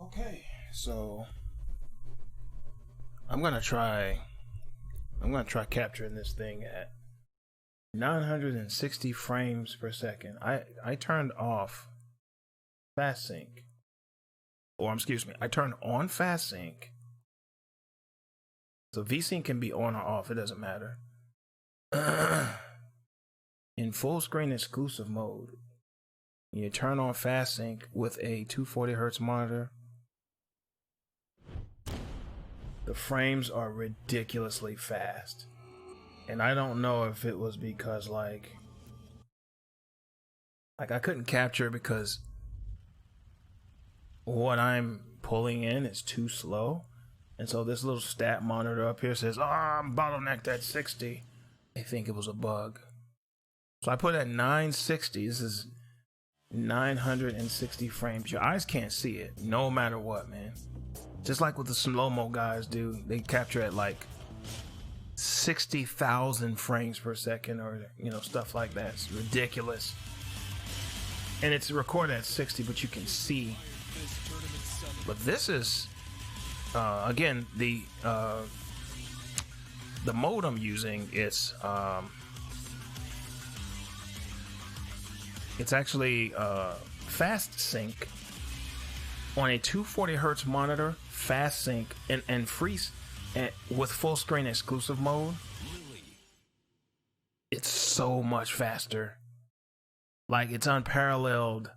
Okay, so I'm gonna try capturing this thing at 960 frames per second. I turned off fast sync, or excuse me, I turned on fast sync. So VSync can be on or off, it doesn't matter. In full screen exclusive mode, you turn on fast sync with a 240 Hz monitor. The frames are ridiculously fast. And I don't know if it was because like I couldn't capture because what I'm pulling in is too slow. And so this little stat monitor up here says, "Oh, I'm bottlenecked at 60. I think it was a bug. So I put it at 960. This is 960 frames. Your eyes can't see it no matter what, man. Just like what the slow-mo guys do, they capture at like 60,000 frames per second, or you know, stuff like that. It's ridiculous. And it's recorded at 60, but you can see. But this is again, the mode I'm using is it's actually fast sync on a 240 Hz monitor, fast sync and freeze with full screen exclusive mode. It's so much faster. Like, it's unparalleled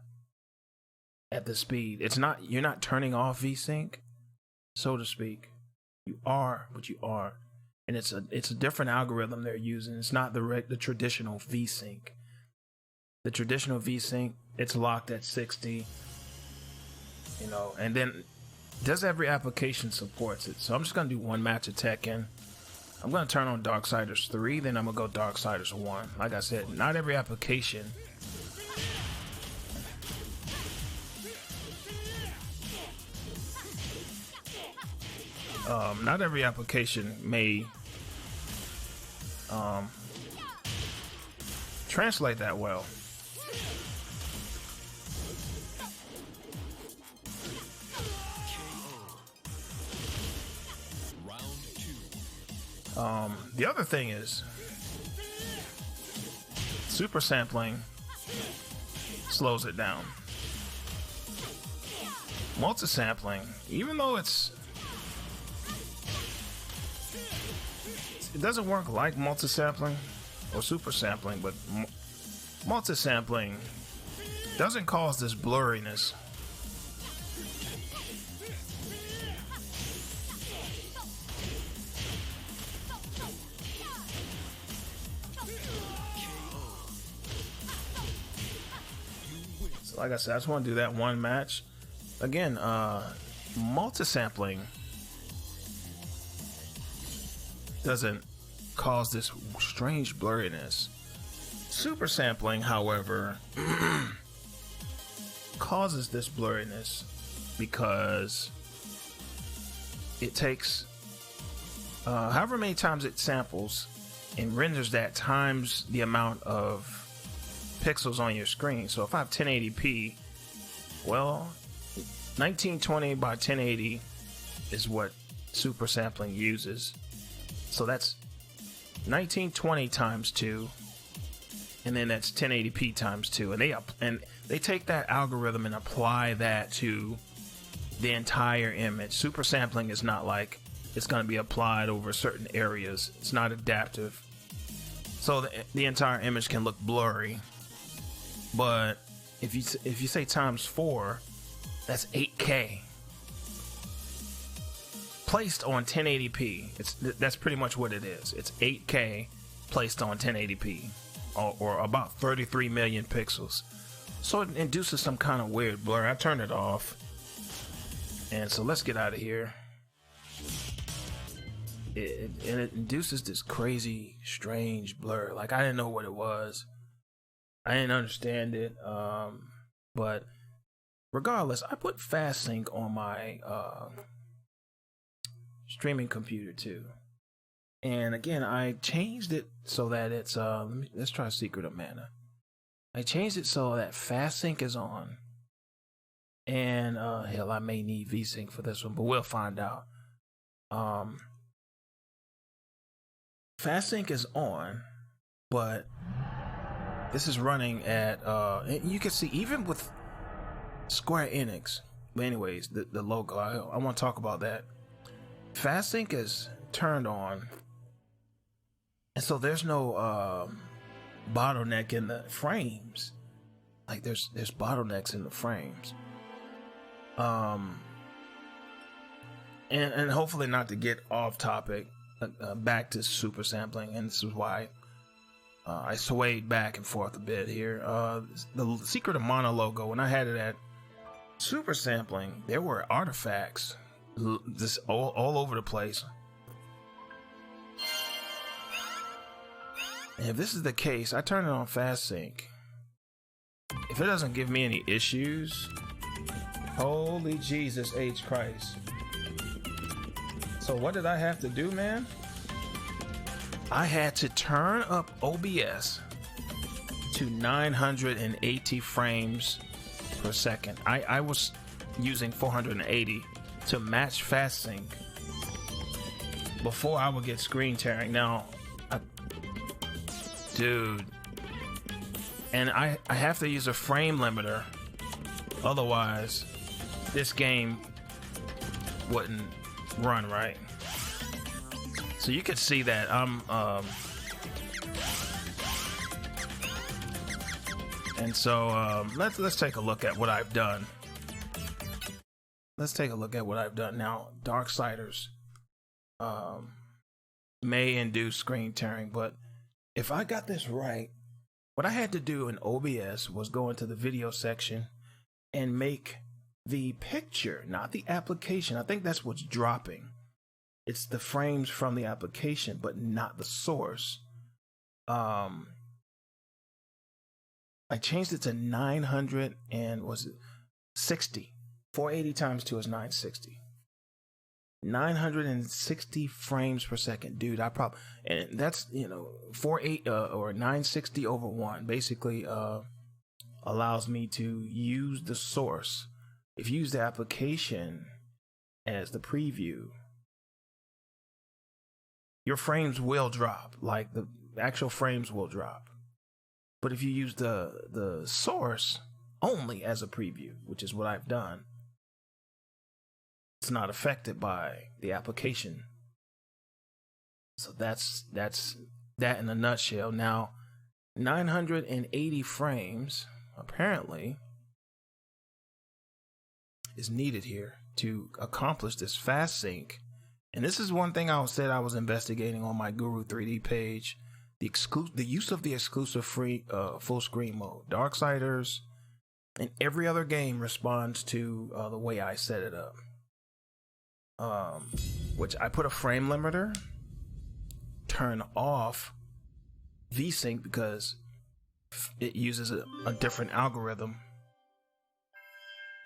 at the speed. It's not, you're not turning off VSync, so to speak. You are, but you are. And it's a different algorithm they're using. It's not the traditional VSync. The traditional VSync, it's locked at 60, you know, and then does every application supports it. So I'm just gonna do one match of Tekken. I'm gonna turn on Darksiders 3, then I'm gonna go Darksiders 1. Like I said, not every application may translate that well. The other thing is super sampling slows it down. Multi-sampling, even though it doesn't work like multi-sampling or super sampling, but multi-sampling doesn't cause this blurriness. So like I said, I just want to do that one match. Again, multi-sampling doesn't cause this strange blurriness. Super sampling, however, causes this blurriness because it takes however many times it samples and renders that times the amount of pixels on your screen. So if I have 1080p, well, 1920 by 1080 is what super sampling uses. So that's 1920 times 2, and then that's 1080p times 2, and they take that algorithm and apply that to the entire image. Super sampling is not like it's going to be applied over certain areas. It's not adaptive, so the entire image can look blurry. But if you say times 4, that's 8K placed on 1080p. That's pretty much what it is. It's 8K placed on 1080p, or about 33 million pixels. So it induces some kind of weird blur. I turned it off, and so let's get out of here. It induces this crazy, strange blur. Like, I didn't know what it was. I didn't understand it. But regardless, I put fast sync on my streaming computer too, and again I changed it so that it's let's try Secret of Mana. I changed it so that fast sync is on, And hell, I may need VSync for this one, but we'll find out. Fast sync is on, but this is running at you can see even with Square Enix. But anyways, the logo, I want to talk about that. Fast sync is turned on, and so there's no bottleneck in the frames. Like there's bottlenecks in the frames. And hopefully not to get off topic, back to super sampling, and this is why I swayed back and forth a bit here. The Secret of Mana logo, when I had it at super sampling, there were artifacts just all over the place. And if this is the case, I turn it on fast sync. If it doesn't give me any issues, holy Jesus H Christ. So what did I have to do, man? I had to turn up OBS to 980 frames per second. I was using 480 to match fast sync before I would get screen tearing. Now, dude, and I have to use a frame limiter, otherwise this game wouldn't run right. So you could see that I'm and so let's take a look at what I've done. Let's take a look at what I've done now. Darksiders may induce screen tearing, but if I got this right, what I had to do in OBS was go into the video section and make the picture, not the application. I think that's what's dropping. It's the frames from the application, but not the source. I changed it to 900 and was it 60? 480 times 2 is 960. 960 frames per second, dude. And that's, 48 or 960 over 1 basically allows me to use the source. If you use the application as the preview, your frames will drop, like the actual frames will drop. But if you use the source only as a preview, which is what I've done, it's not affected by the application. So that's that in a nutshell. Now, 980 frames apparently is needed here to accomplish this fast sync. And this is one thing I said I was investigating on my Guru 3D page: the use of the exclusive free full screen mode. Darksiders and every other game responds to the way I set it up. Which I put a frame limiter, turn off VSync because it uses a different algorithm.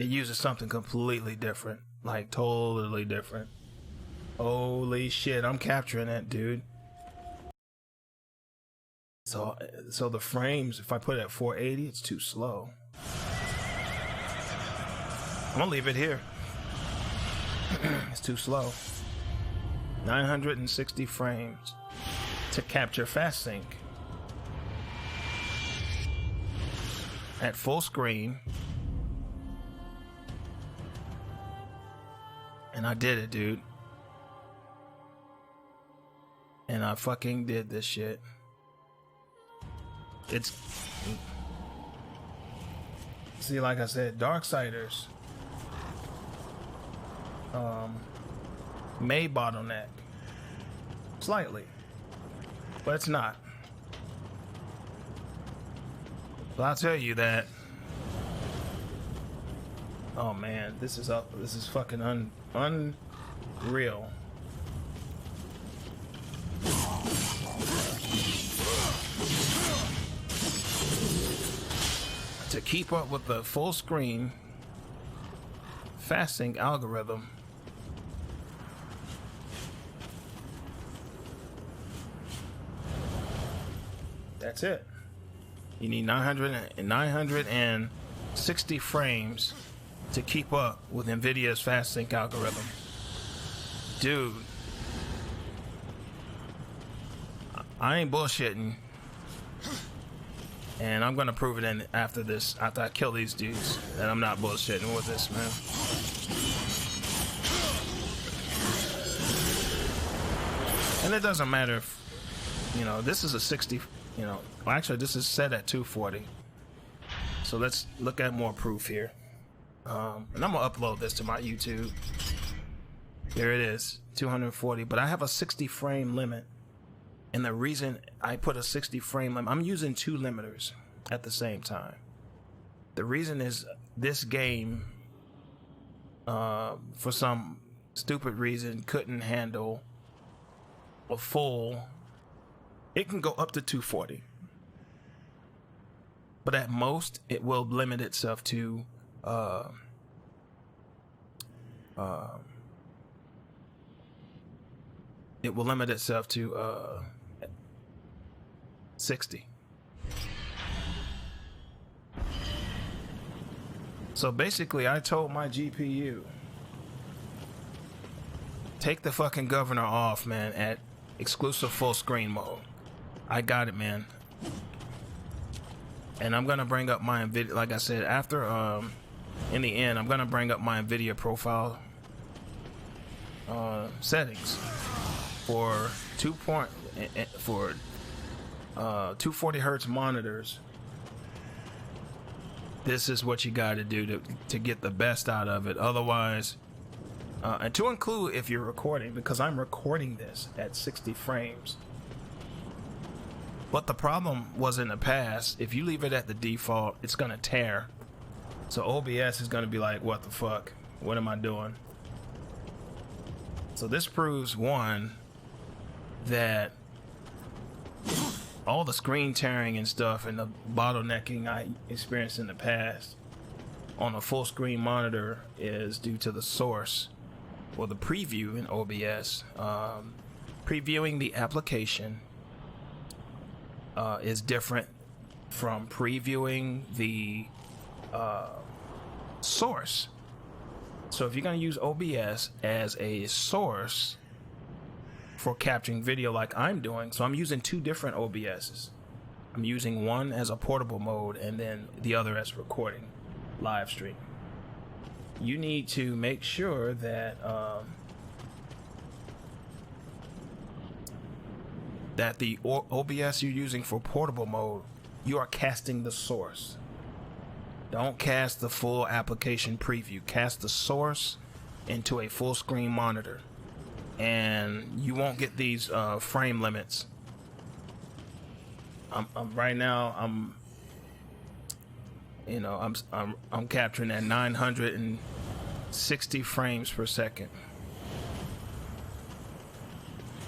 It uses something completely different, like totally different. Holy shit, I'm capturing that, dude. So the frames, if I put it at 480, it's too slow. I'm gonna leave it here. It's too slow. 960 frames to capture fast sync at full screen. And I did it, dude. And I fucking did this shit. See, like I said, Darksiders may bottleneck slightly, but it's not. But I'll tell you that. Oh man, this is fucking unreal. To keep up with the full screen fast sync algorithm, that's it. You need 960 frames to keep up with NVIDIA's fast sync algorithm. Dude, I ain't bullshitting. And I'm gonna prove it in after this, after I kill these dudes, that I'm not bullshitting with this, man. And it doesn't matter if, you know, this is a 60, you know, well, actually this is set at 240. So let's look at more proof here. And I'm gonna upload this to my YouTube. Here it is, 240, but I have a 60 frame limit. And the reason I put a 60 frame limit, I'm using two limiters at the same time. The reason is this game, for some stupid reason, couldn't handle a full, it can go up to 240. But at most, it will limit itself to it will limit itself to 60. So basically, I told my GPU, take the fucking governor off, man, at exclusive full screen mode. I got it, man. And I'm gonna bring up my NVIDIA, like I said, after in the end, I'm gonna bring up my NVIDIA profile settings for 240 hertz monitors. This is what you got to do to get the best out of it. Otherwise, and to include if you're recording, because I'm recording this at 60 frames. But the problem was in the past, if you leave it at the default, it's gonna tear. So OBS is gonna be like, what the fuck? What am I doing? So this proves, one, that all the screen tearing and stuff and the bottlenecking I experienced in the past on a full screen monitor is due to the source or the preview in OBS. Previewing the application is different from previewing the source. So if you're going to use OBS as a source for capturing video like I'm doing, so I'm using two different OBSs. I'm using one as a portable mode and then the other as recording, live stream. You need to make sure that that the OBS you're using for portable mode, you are casting the source. Don't cast the full application preview. Cast the source into a full screen monitor, and you won't get these frame limits. Right now I'm capturing at 960 frames per second.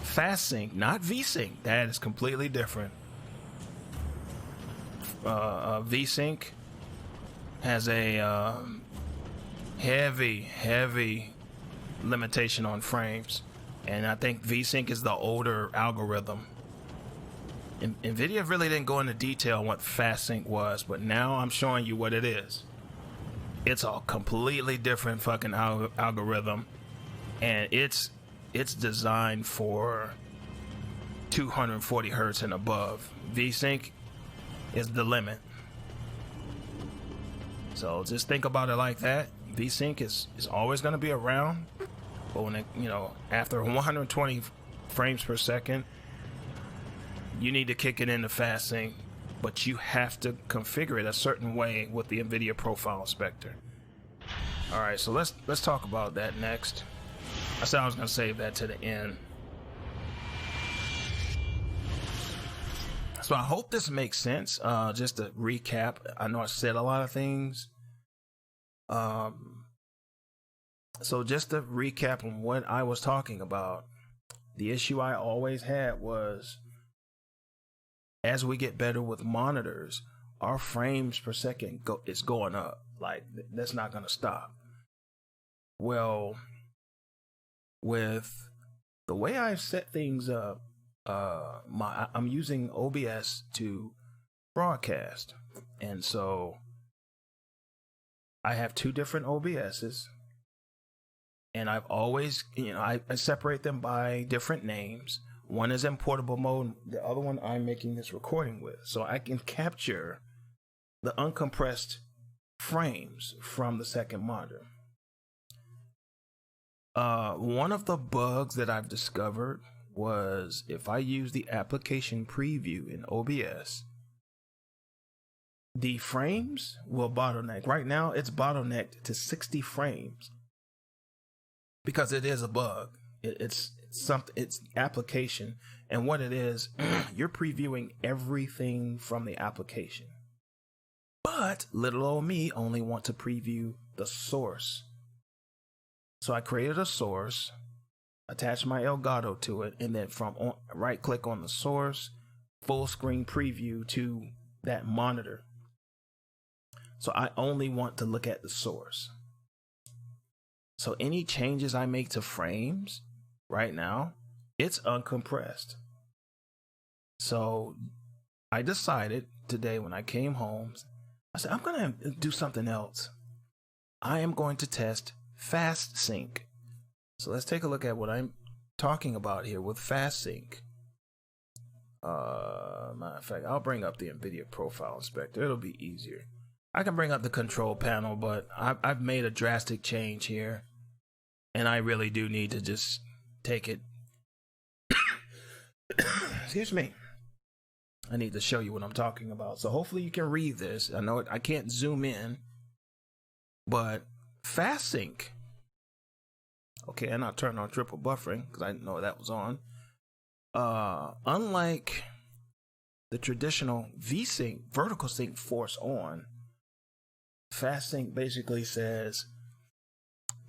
Fast sync, not V-sync. That is completely different. V-sync has a heavy limitation on frames, and I think V-sync is the older algorithm. NVIDIA really didn't go into detail on what fast sync was, but now I'm showing you what it is. It's a completely different fucking algorithm, and it's designed for 240 hertz and above. V-sync is the limit. So just think about it like that. V-sync is always going to be around, but when after 120 frames per second, you need to kick it into fast sync, but you have to configure it a certain way with the NVIDIA profile inspector. All right, so let's talk about that next. I said I was going to save that to the end. So I hope this makes sense. Just to recap, I know I said a lot of things. So just to recap on what I was talking about, the issue I always had was, as we get better with monitors, our frames per second is going up. Like, that's not going to stop. Well, with the way I've set things up, I'm using OBS to broadcast, and so I have two different OBSs, and I've always, I separate them by different names. One is in portable mode, the other one I'm making this recording with, so I can capture the uncompressed frames from the second monitor. One of the bugs that I've discovered was if I use the application preview in OBS, the frames will bottleneck. Right now, it's bottlenecked to 60 frames because it is a bug. It's something. It's application, and what it is, you're previewing everything from the application. But little old me only want to preview the source. So I created a source, attached my Elgato to it, and then right click on the source, full screen preview to that monitor. So I only want to look at the source. So any changes I make to frames right now, it's uncompressed. So I decided today when I came home, I said, I'm going to do something else. I am going to test fast sync. So let's take a look at what I'm talking about here with fast sync. Matter of fact, I'll bring up the NVIDIA profile inspector. It'll be easier. I can bring up the control panel, but I've made a drastic change here, and I really do need to just take it. Excuse me. I need to show you what I'm talking about. So hopefully you can read this. I know I can't zoom in, but fast sync. Okay, and I'll turn on triple buffering because I didn't know that was on. Unlike the traditional V-sync, vertical sync force on, fast sync basically says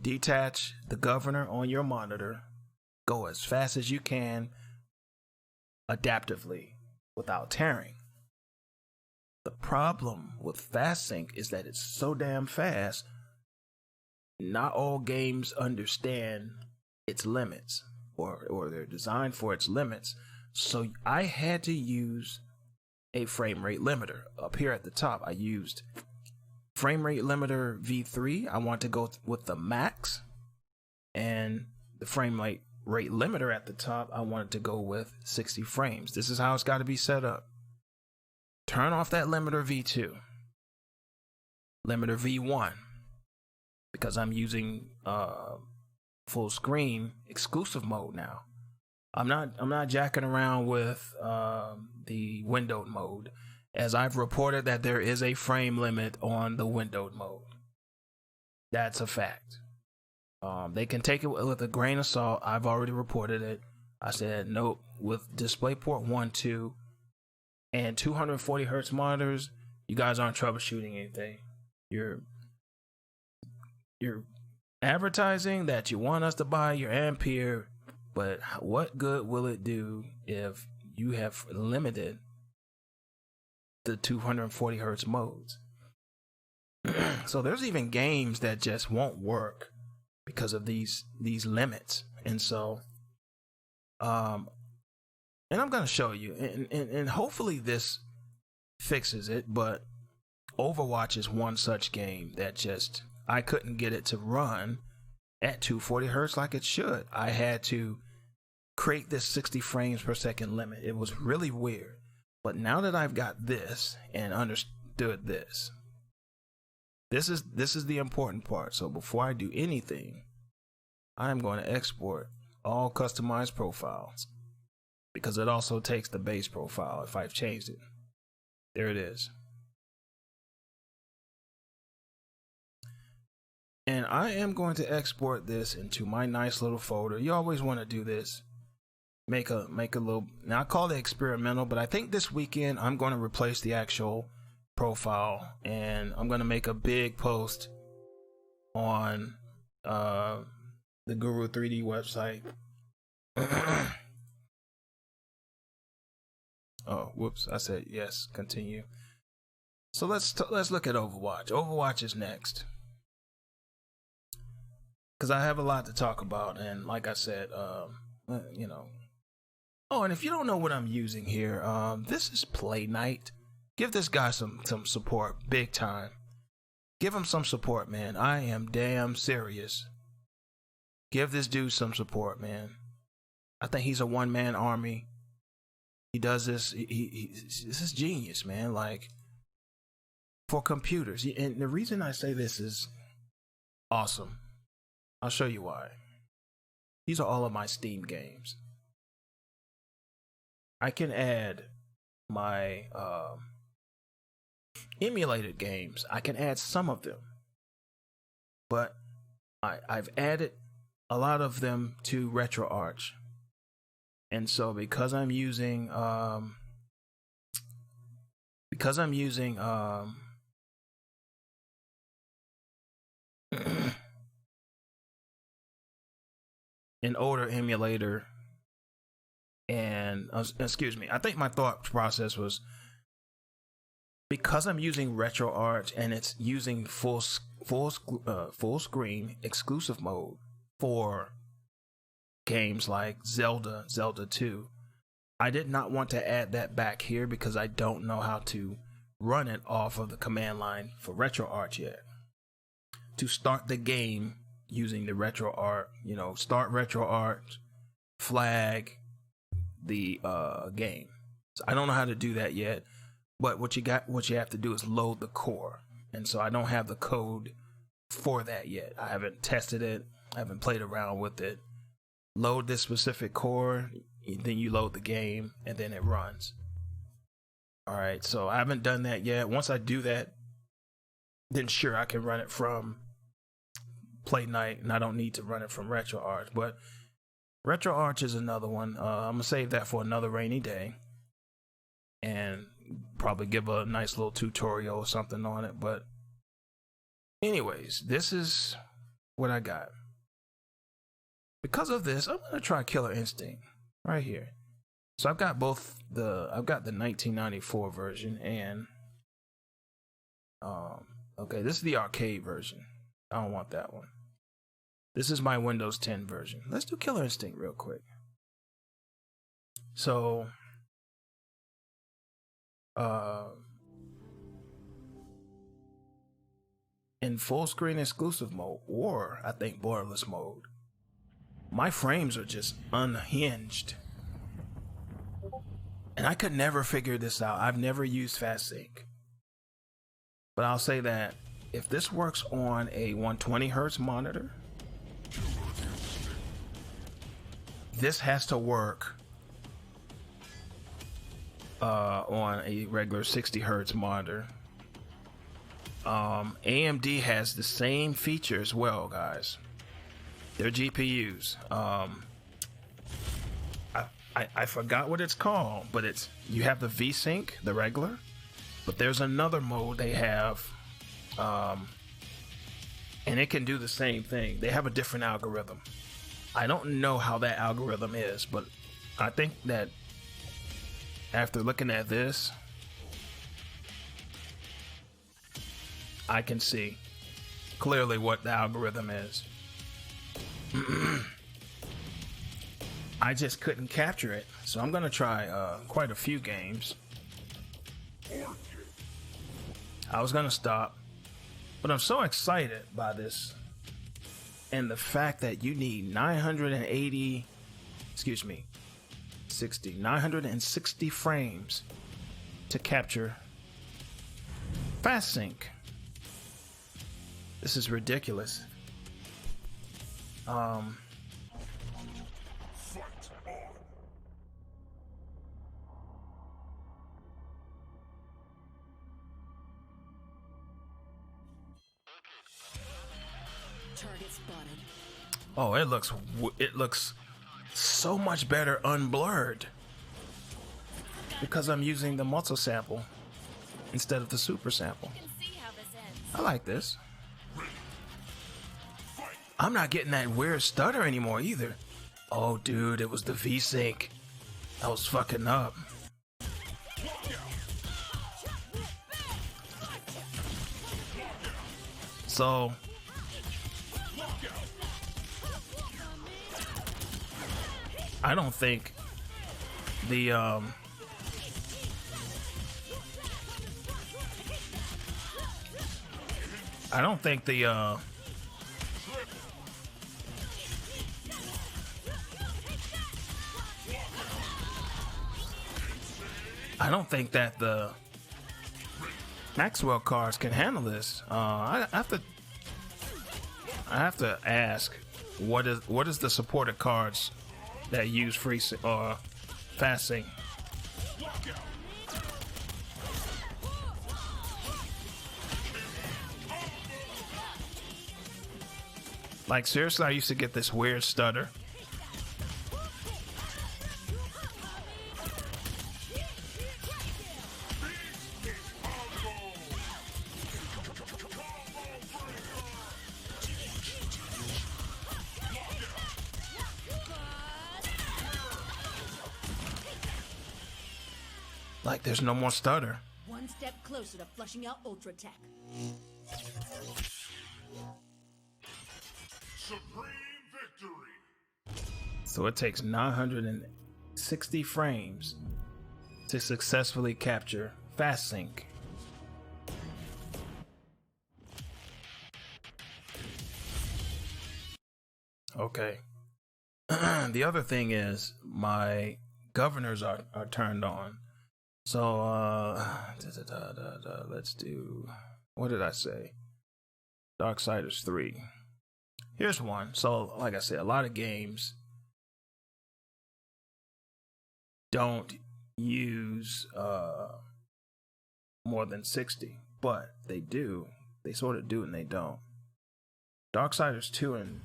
detach the governor on your monitor, go as fast as you can adaptively without tearing. The problem with fast sync is that it's so damn fast, not all games understand its limits, or they're designed for its limits. So I had to use a frame rate limiter. Up here at the top, I used frame rate limiter V3. I want to go with the max, and the frame rate limiter at the top, I wanted to go with 60 frames. This is how it's got to be set up. Turn off that limiter V2, limiter V1, because I'm using full screen exclusive mode now. I'm not jacking around with the windowed mode, as I've reported that there is a frame limit on the windowed mode. That's a fact. They can take it with a grain of salt. I've already reported it. I said nope. With DisplayPort 1, 2, and 240 hertz monitors, you guys aren't troubleshooting anything. You're advertising that you want us to buy your Ampere, but what good will it do if you have limited the 240 hertz modes? So there's even games that just won't work because of these limits. And so and I'm gonna show you, and hopefully this fixes it, but Overwatch is one such game that just, I couldn't get it to run at 240 hertz like it should. I had to create this 60 frames per second limit. It was really weird. But now that I've got this and understood this, this is the important part. So before I do anything, I'm going to export all customized profiles, because it also takes the base profile if I've changed it. There it is. And I am going to export this into my nice little folder. You always want to do this. Make a little, now I call it experimental, but I think this weekend I'm going to replace the actual profile, and I'm going to make a big post on the Guru 3D website. Oh, whoops, I said yes, continue. So let's look at Overwatch. Overwatch is next, because I have a lot to talk about, and like I said, you know. Oh, and if you don't know what I'm using here, this is Play Night. Give this guy some support, big time. Give him some support, man. I am damn serious. Give this dude some support, man. I think he's a one-man army. He does this. This is genius, man. Like, for computers. And the reason I say this is awesome. I'll show you why. These are all of my Steam games. I can add my emulated games. I can add some of them. But I've added a lot of them to RetroArch. And so because I'm using an older emulator, and excuse me, I think my thought process was, because I'm using RetroArch and it's using full screen exclusive mode for games like Zelda 2, I did not want to add that back here because I don't know how to run it off of the command line for RetroArch yet. To start the game using the RetroArch, start RetroArch, flag the game. So I don't know how to do that yet, but what you have to do is load the core. And so I don't have the code for that yet. I haven't tested it. I haven't played around with it. Load this specific core, then you load the game, and then it runs. Alright, so I haven't done that yet. Once I do that, then sure, I can run it from Play Night, and I don't need to run it from RetroArch. But RetroArch is another one. I'm going to save that for another rainy day, and probably give a nice little tutorial or something on it. But anyways, this is what I got. Because of this, I'm gonna try Killer Instinct right here. So I've got the 1994 version and okay, this is the arcade version. I don't want that one. This is my Windows 10 version. Let's do Killer Instinct real quick. So in full screen exclusive mode, or I think borderless mode, my frames are just unhinged. And I could never figure this out. I've never used FastSync. But I'll say that if this works on a 120 Hz monitor, this has to work on a regular 60 Hz monitor. AMD has the same feature as well, guys. Their GPUs. I forgot what it's called, but you have the V-Sync, the regular, but there's another mode they have, and it can do the same thing. They have a different algorithm. I don't know how that algorithm is, but I think that after looking at this, I can see clearly what the algorithm is. I just couldn't capture it, so I'm gonna try quite a few games. I was gonna stop, but I'm so excited by this and the fact that you need 960 frames to capture FastSync. This is ridiculous. Oh, it looks so much better unblurred because I'm using the multi sample instead of the super sample. I like this. I'm not getting that weird stutter anymore either. Oh, dude, it was the V-Sync. I was fucking up. So I don't think the I don't think the I don't think that the Maxwell cards can handle this. I have to ask what is the supported cards that use free or fast sync. Like seriously, I used to get this weird stutter. Like there's no more stutter. One step closer to flushing out Ultra Tech. Supreme victory. So it takes 960 frames to successfully capture fast sync. Okay. The other thing is my governors are turned on. So let's do, what did I say? Darksiders 3. Here's one. So like I said, a lot of games don't use more than 60, but they do. They sort of do and they don't. Darksiders 2 and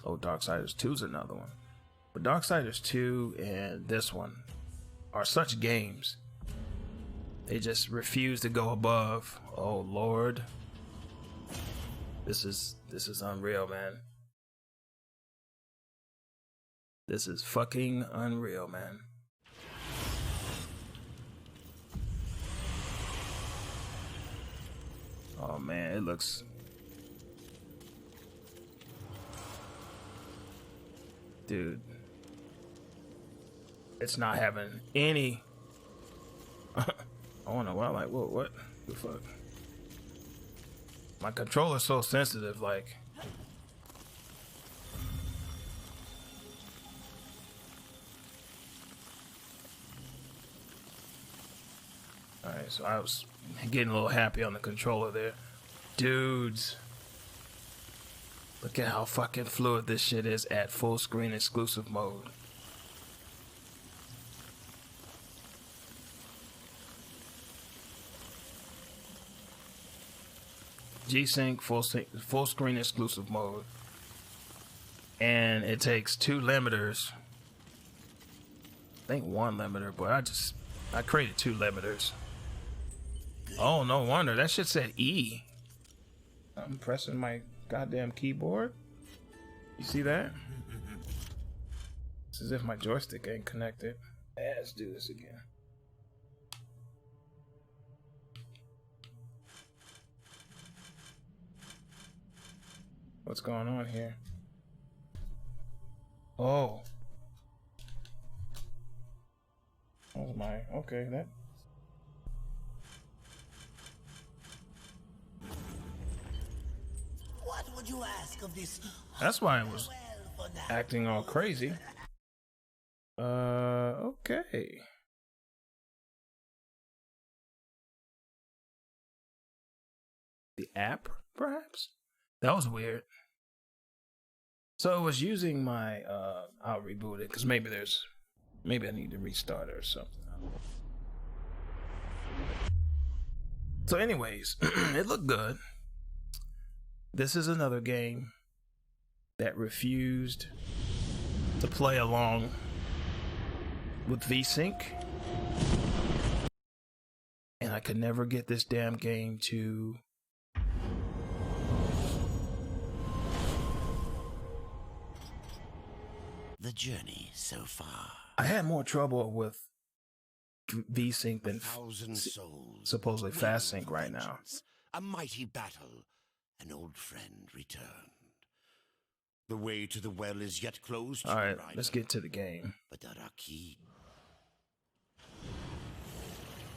Darksiders 2 is another one. But Darksiders 2 and this one are such games. They just refuse to go above. Oh Lord. This is unreal, man. This is fucking unreal, man. Oh man, it looks... Dude. It's not having any... I don't know why, like, what the fuck? My controller's so sensitive, like... Alright, so I was getting a little happy on the controller there. Dudes. Look at how fucking fluid this shit is at full screen exclusive mode. G-Sync full screen exclusive mode. And it takes 2 limiters. I think 1 limiter, but I created 2 limiters. Oh, no wonder. That shit said E. I'm pressing my goddamn keyboard. You see that? It's as if my joystick ain't connected. Let's do this again. What's going on here? Oh. Oh my, okay, that. What would you ask of this? That's why it was acting all crazy. Okay. The app, perhaps? That was weird. So it was using my, I'll reboot it, because maybe I need to restart it or something. So anyways, it looked good. This is another game that refused to play along with VSync. And I could never get this damn game to the journey so far. I had more trouble with VSync than supposedly fast sync right now. A mighty battle, an old friend returned. The way to the well is yet closed. All right, let's get to the game. But there are key.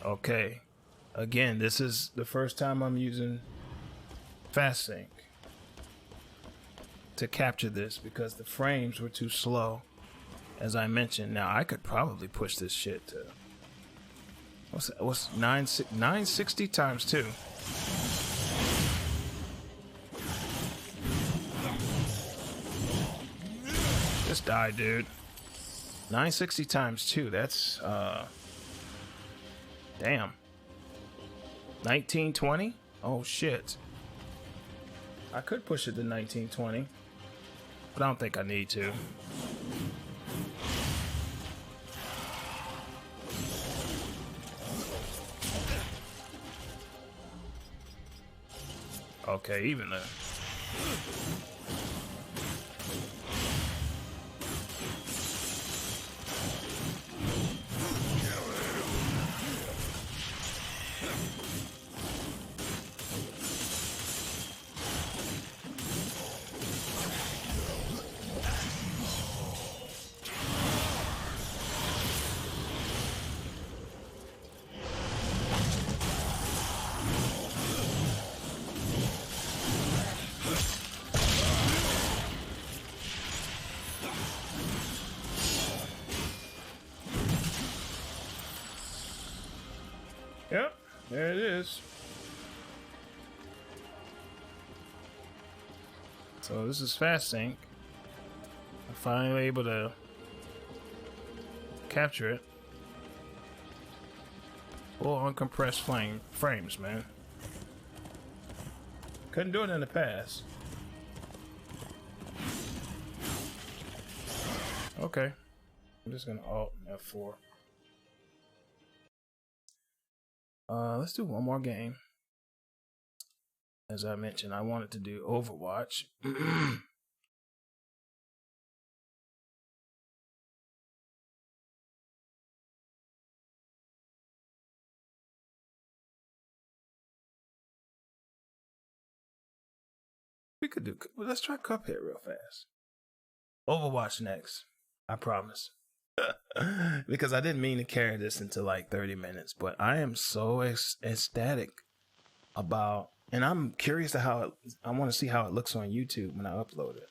Okay. Again, this is the first time I'm using FastSync to capture this because the frames were too slow, as I mentioned. Now I could probably push this shit to what's 960 times 2. Just die, dude. 960 times 2. That's damn. 1920? Oh shit. I could push it to 1920, but I don't think I need to. Okay, even the yep, there it is. So this is FastSync. I'm finally able to capture it. Full uncompressed frames, man. Couldn't do it in the past. Okay. I'm just gonna Alt F4. Let's do one more game. As I mentioned, I wanted to do Overwatch. We could do. Let's try Cuphead real fast. Overwatch next. I promise. Because I didn't mean to carry this into like 30 minutes, but I am so ecstatic about, and I'm curious to how it, I want to see how it looks on YouTube when I upload it.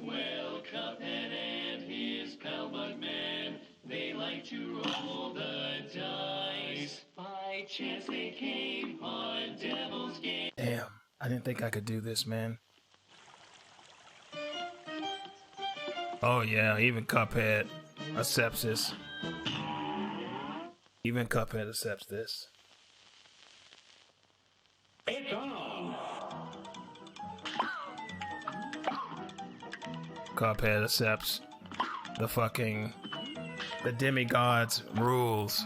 Well, Cuphead and his pal Bugman, they like to roll the dice. By chance they came on Devil's Game. Damn, I didn't think I could do this, man. Oh yeah, even Cuphead accepts this. Even Cuphead accepts this. It's on. Cuphead accepts the demigod's rules.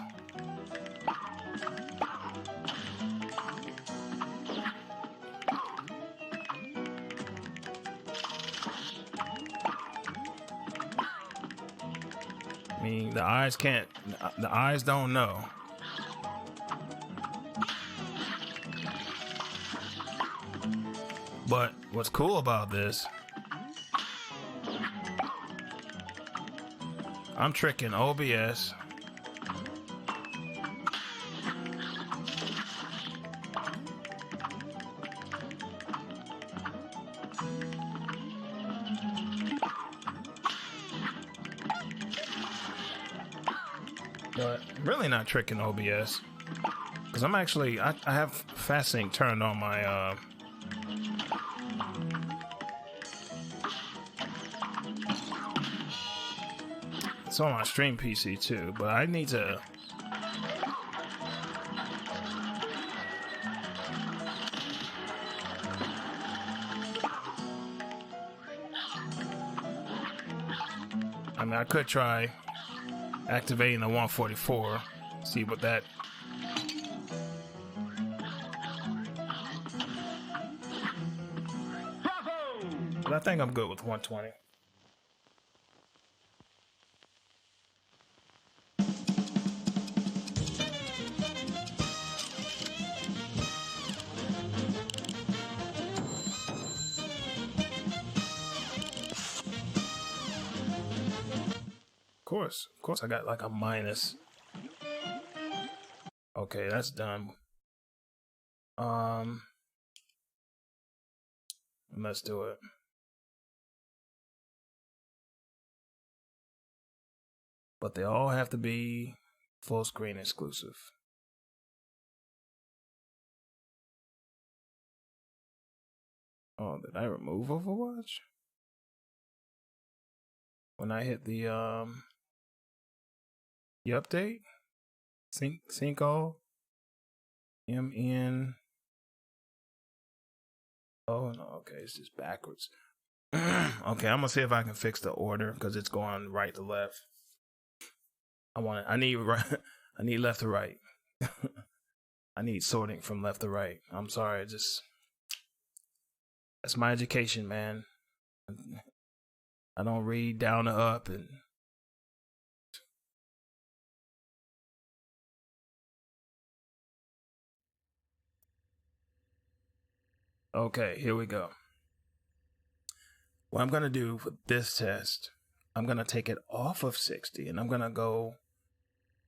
I mean, the eyes don't know. But what's cool about this, I'm tricking OBS. But I'm really not tricking OBS. Because I'm actually, I have FastSync turned on my, it's on my stream PC too, but I need to, I mean, I could try activating the 144, see what that. But I think I'm good with 120. Of course, I got like a minus. Okay, that's done. Let's do it. But they all have to be full screen exclusive. Oh, did I remove Overwatch? When I hit the update? Sync all? MN. Oh no, okay, it's just backwards. Okay, I'm gonna see if I can fix the order because it's going right to left. I need left to right. I need sorting from left to right. I'm sorry, that's my education, man. I don't read down to up and okay, here we go. What I'm gonna do for this test, I'm gonna take it off of 60 and I'm gonna go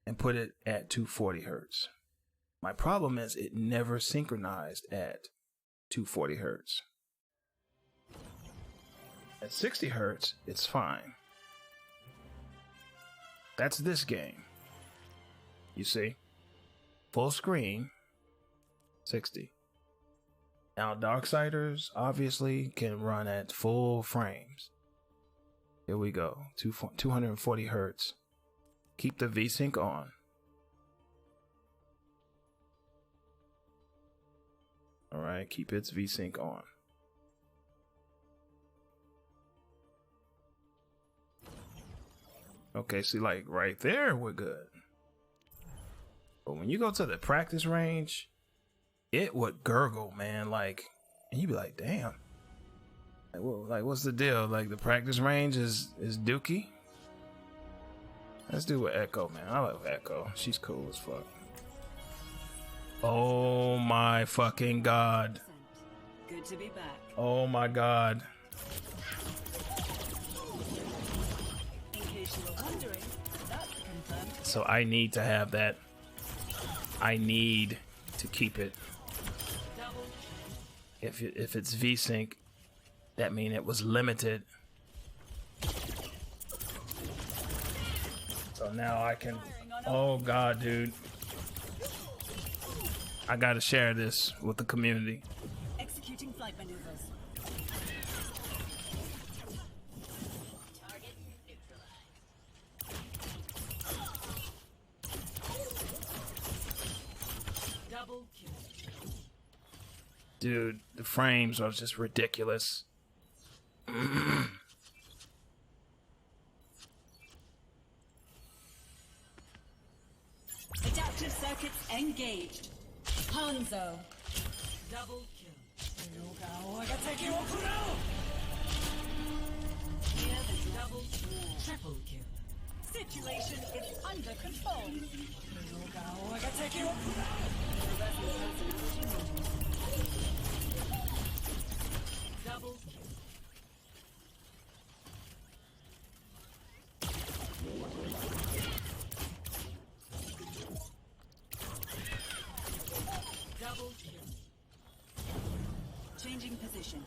and put it at 240 hertz. My problem is it never synchronized at 240 hertz. At 60 hertz, it's fine. That's this game. You see? Full screen, 60. Now, Darksiders obviously can run at full frames. Here we go. 240 hertz. Keep the VSync on. Alright, keep its VSync on. Okay, see, like right there, we're good. But when you go to the practice range, it would gurgle, man. Like, and you'd be like, damn. Like, what's the deal? Like, the practice range is dookie. Let's do with Echo, man. I love Echo. She's cool as fuck. Oh my fucking god. Good to be back. Oh my god. In case you were wondering, that's confirmed. So I need to have that. I need to keep it. If it's VSync, that means it was limited. So now I can. Oh god, dude. I gotta share this with the community. Executing flight maneuvers. Target neutralized. Double kill. Dude, the frames are just ridiculous. Adaptive circuits engaged. Hanzo. Double kill. Here the double kill. Triple kill. Situation is under control. Double kill. Double kill. Changing position.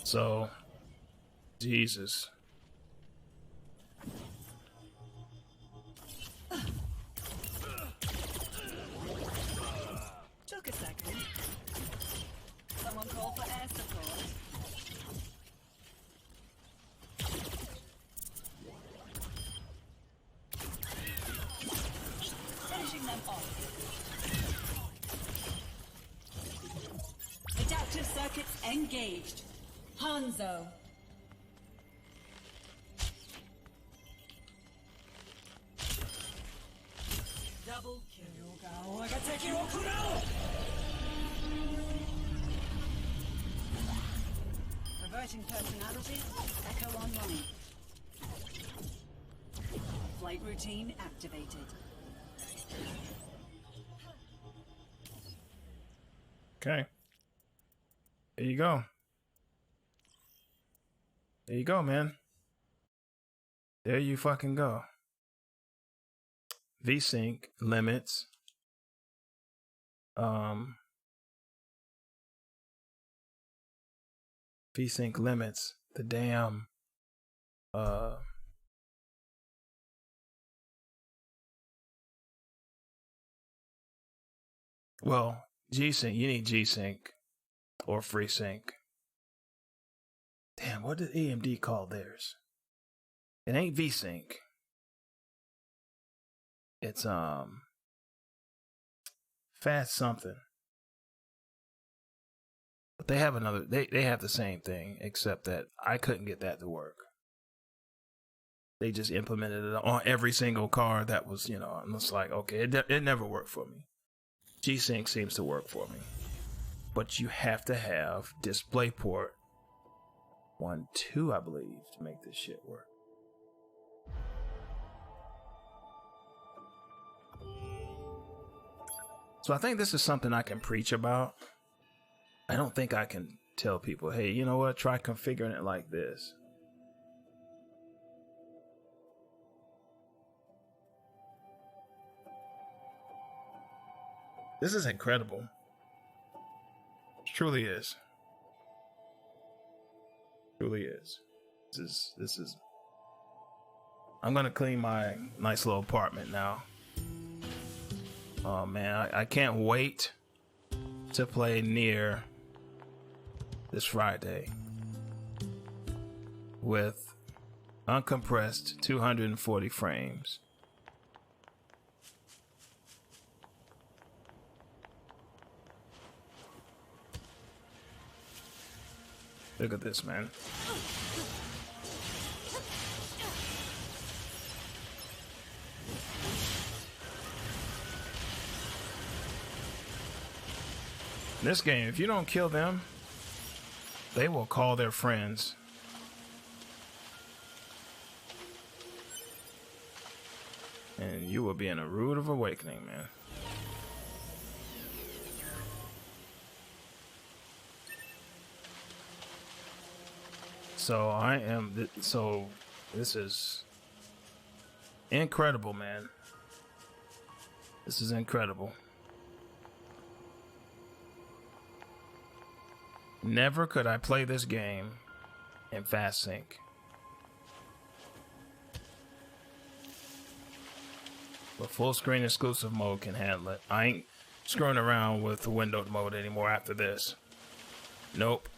So, Jesus. Took a second. Someone call for air support. Finishing them off. Adaptive circuits engaged. Hanzo. Double kill. Reverting personality. Echo online. Flight routine activated. Okay. There you go. There you go, man. There you fucking go. VSync limits. VSync limits the damn well, G-Sync, you need G-Sync or FreeSync. Damn, what did AMD call theirs? It ain't VSync. It's fast something. But they have another, they have the same thing, except that I couldn't get that to work. They just implemented it on every single car that was, you know, and it's like, okay, it never worked for me. G-Sync seems to work for me. But you have to have DisplayPort 1, 2, I believe, to make this shit work. So I think this is something I can preach about. I don't think I can tell people, hey, you know what, try configuring it like this. This is incredible. It truly is. Truly is. This is. I'm gonna clean my nice little apartment now. Oh man, I can't wait to play Nier this Friday with uncompressed 240 frames. Look at this, man. In this game, if you don't kill them, they will call their friends. And you will be in a rude of awakening, man. So I am, so this is incredible, man. This is incredible. Never could I play this game in fast sync. But full screen exclusive mode can handle it. I ain't screwing around with the windowed mode anymore after this. Nope.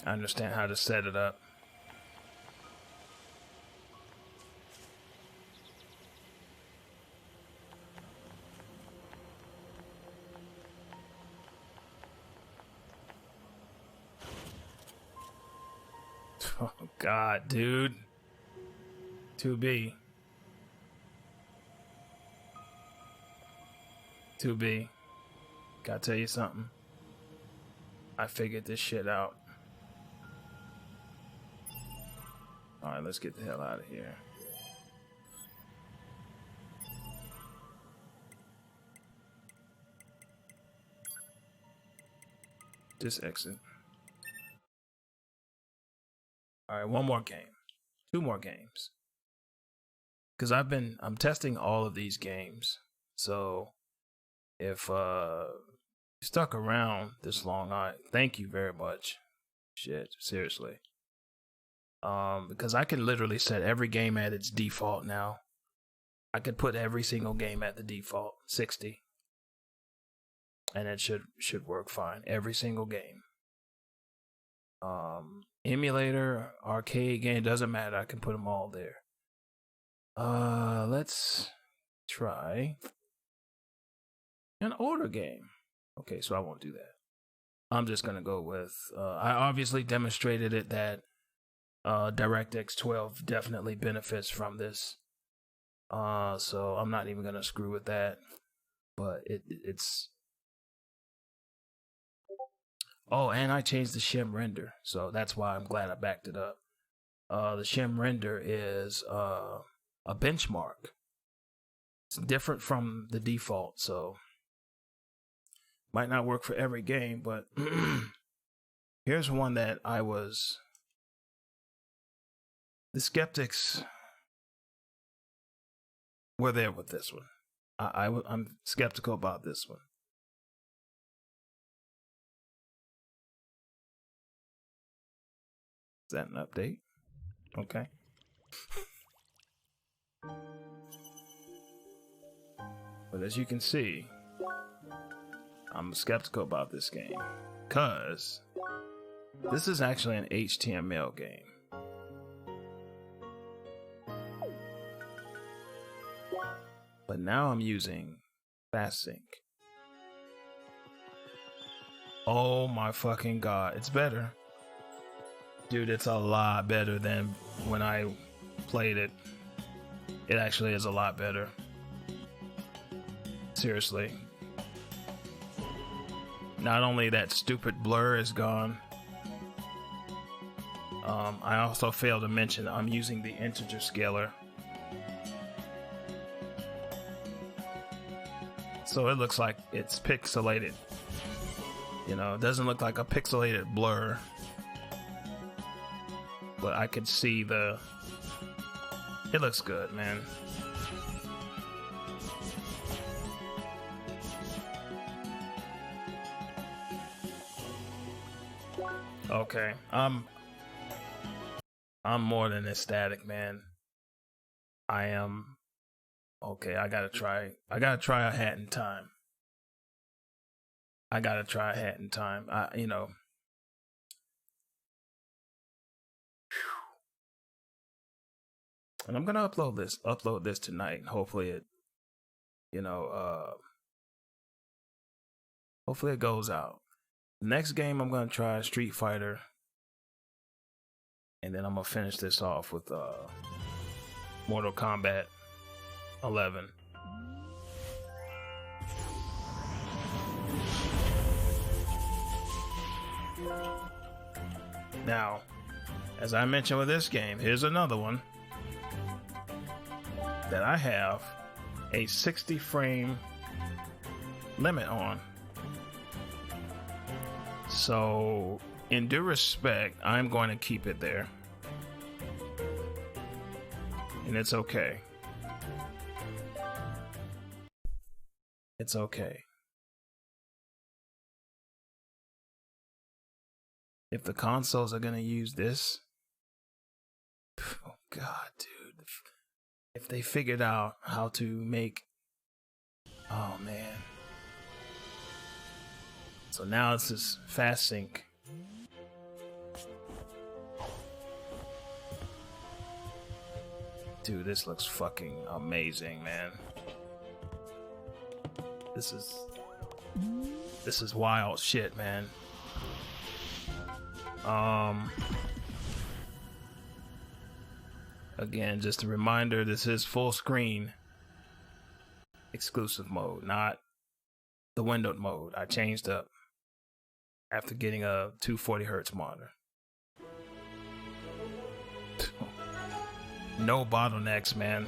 I understand how to set it up. Oh God, dude. 2B. 2B. Gotta tell you something. I figured this shit out. Alright, let's get the hell out of here. Just exit. Alright, one more game. 2 more games. Because I'm testing all of these games. So if you stuck around this long, I thank you very much. Shit, seriously. Because I can literally set every game at its default now. I could put every single game at the default, 60. And it should work fine. Every single game. Emulator, arcade game, doesn't matter. I can put them all there. Let's try an older game. Okay, so I won't do that. I'm just gonna go with, I obviously demonstrated it that DirectX 12 definitely benefits from this. So I'm not even gonna screw with that. But it's oh, and I changed the shim render, so that's why I'm glad I backed it up. The shim render is a benchmark. It's different from the default, so might not work for every game, but Here's one that the skeptics were there with this one. I'm skeptical about this one. Is that an update? Okay. But as you can see, I'm skeptical about this game because this is actually an HTML game. But now I'm using Fast Sync. Oh my fucking god, it's better. Dude, it's a lot better than when I played it. It actually is a lot better. Seriously. Not only that stupid blur is gone, I also failed to mention I'm using the integer scaler. So it looks like it's pixelated. You know, it doesn't look like a pixelated blur. But I can see it looks good, man. Okay, I'm more than ecstatic, man. I am. Okay, I gotta try a Hat in Time. You know. And I'm gonna upload this tonight. Hopefully it, you know, hopefully it goes out. Next game I'm gonna try Street Fighter. And then I'm gonna finish this off with Mortal Kombat 11. Now, as I mentioned with this game, here's another one that I have a 60 frame limit on. So, in due respect, I'm going to keep it there. And it's okay. It's okay. If the consoles are going to use this, oh god, dude. If they figured out how to make, oh man. So now this is Fast Sync. Dude, this looks fucking amazing, man. This is wild shit, man. Again, just a reminder, this is full screen exclusive mode, not the windowed mode. I changed up after getting a 240 hertz monitor. No bottlenecks, man.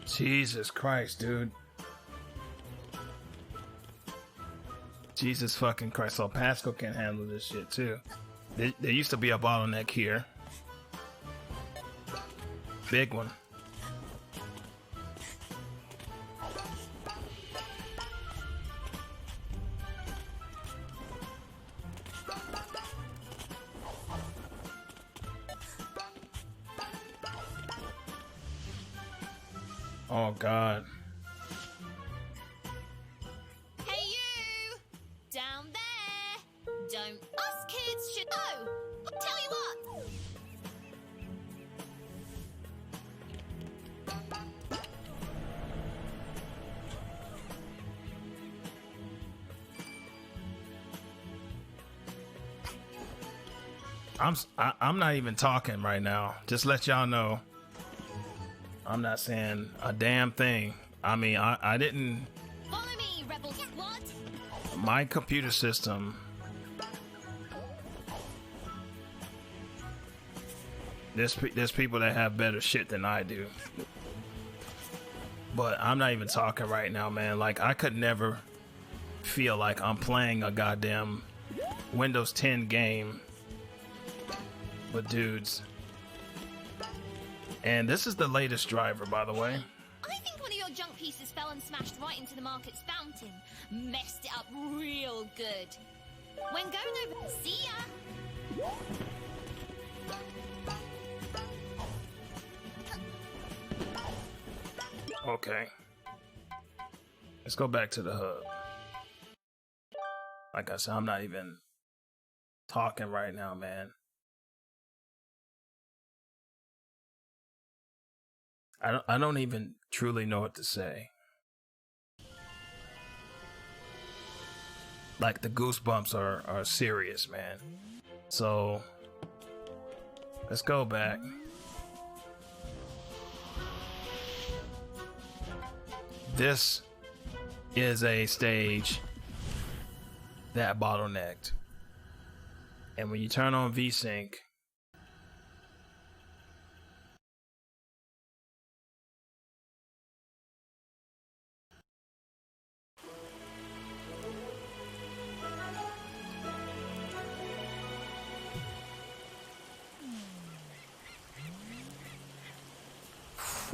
Jesus Christ, dude. Jesus fucking Christ. So Pascal can handle this shit too. There used to be a bottleneck here. Big one. Oh God. Hey you! Down there! Don't us kids should know! I'll tell you what! I'm not even talking right now. Just let y'all know. I'm not saying a damn thing. I mean, I didn't. Follow me, Rebel Squad. My computer system. There's people that have better shit than I do. But I'm not even talking right now, man. Like, I could never feel like I'm playing a goddamn Windows 10 game with dudes. And this is the latest driver, by the way. I think one of your junk pieces fell and smashed right into the market's fountain. Messed it up real good. When going over... See ya! Okay. Let's go back to the hub. Like I said, I'm not even talking right now, man. I don't even truly know what to say. Like, the goosebumps are serious, man. So let's go back. This is a stage that bottlenecked. And when you turn on VSync,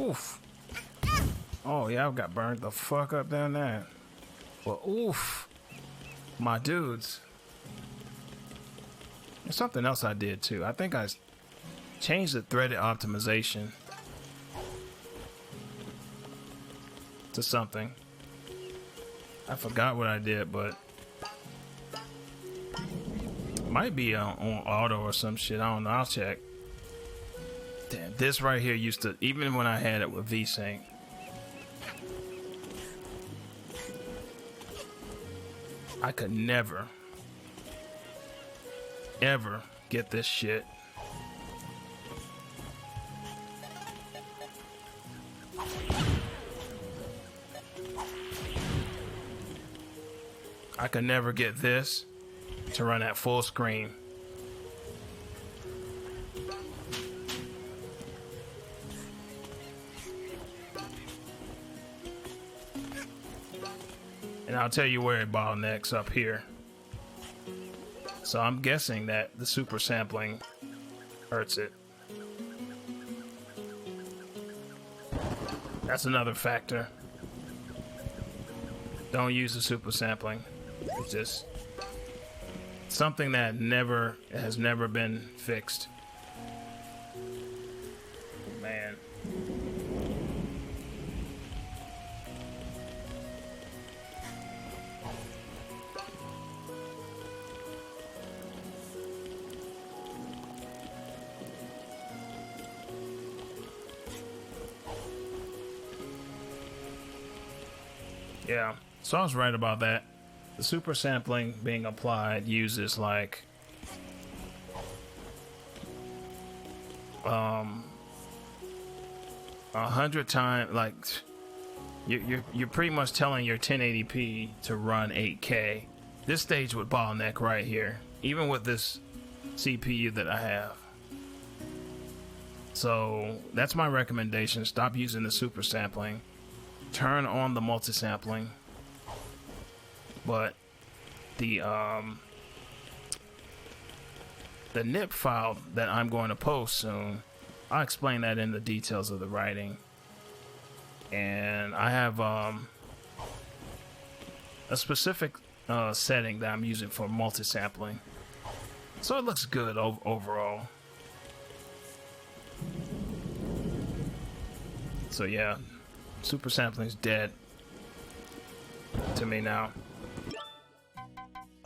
oof. Oh yeah, I got burned the fuck up down there. Well, oof. My dudes. There's something else I did too. I think I changed the threaded optimization to something. I forgot what I did, but it might be on auto or some shit. I don't know. I'll check. Damn, this right here used to, even when I had it with VSync, I could never, ever get this shit. I could never get this to run at full screen. And I'll tell you where it bottlenecks up here. So I'm guessing that the super sampling hurts it. That's another factor. Don't use the super sampling. It's just something that has never been fixed. Man. Yeah, so I was right about that. The super sampling being applied uses like 100 times, like you're pretty much telling your 1080p to run 8K. This stage would bottleneck right here, even with this CPU that I have. So that's my recommendation. Stop using the super sampling. Turn on the multi-sampling. But the NIP file that I'm going to post soon, I'll explain that in the details of the writing. And I have a specific setting that I'm using for multi-sampling, so it looks good overall. So yeah, super sampling's dead to me now.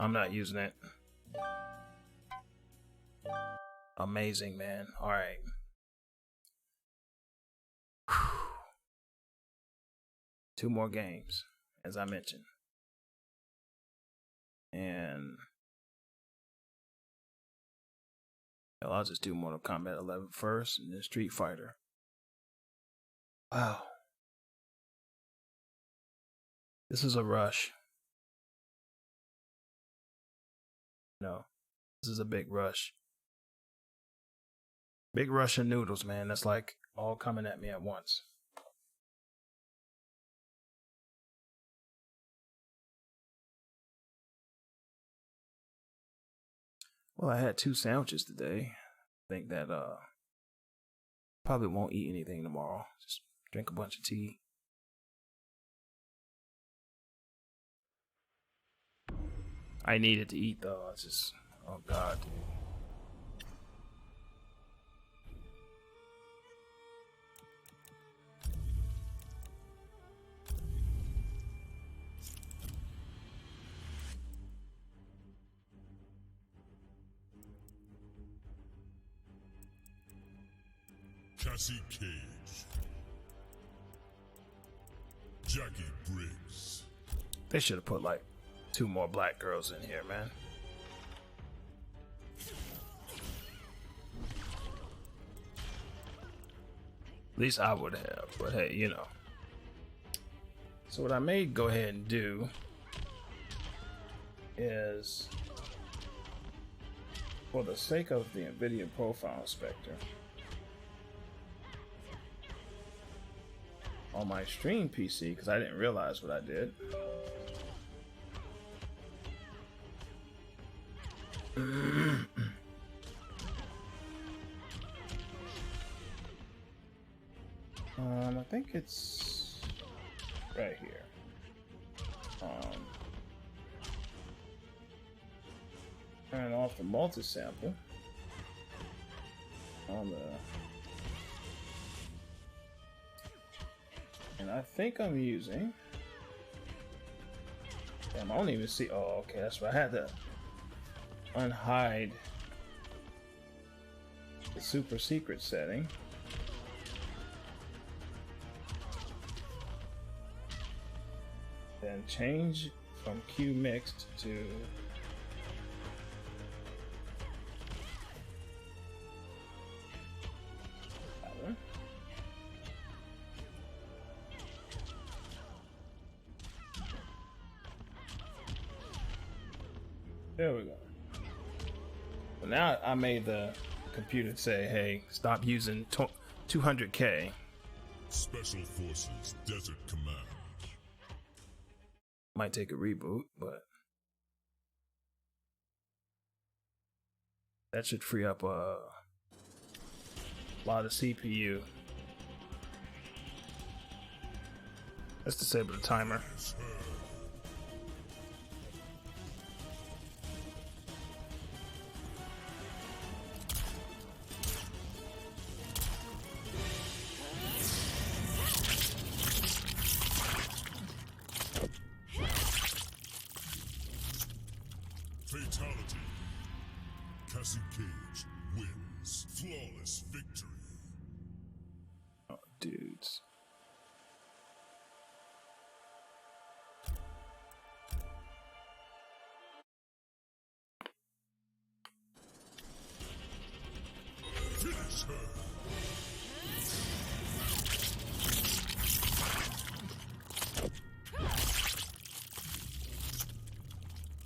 I'm not using it. Amazing, man. All right. 2 more games, as I mentioned. And Hell, I'll just do Mortal Kombat 11 first and then Street Fighter. Wow. This is a rush. No, this is a big rush. Big rush of noodles, man. That's like all coming at me at once. Well, I had 2 sandwiches today. I think that probably won't eat anything tomorrow. Just drink a bunch of tea. I needed to eat though. It's just, oh God, dude. Cassie Cage, Jackie Briggs. They should have put like 2 more black girls in here, man. At least I would have, but hey, you know. So what I may go ahead and do is, for the sake of the NVIDIA profile inspector, on my stream PC, because I didn't realize what I did. I think it's right here. Turn off the multi-sample on the, and I think I'm using, damn, I don't even see, oh okay, that's right, I had to unhide the super secret setting. Then change from Q mixed to power. There we go. Well, now I made the computer say, hey, stop using 200K. Special Forces Desert Command. Might take a reboot, but that should free up a lot of CPU. Let's disable the timer. Fatality. Cassie Cage wins. Flawless victory. Oh, dudes. Finish her.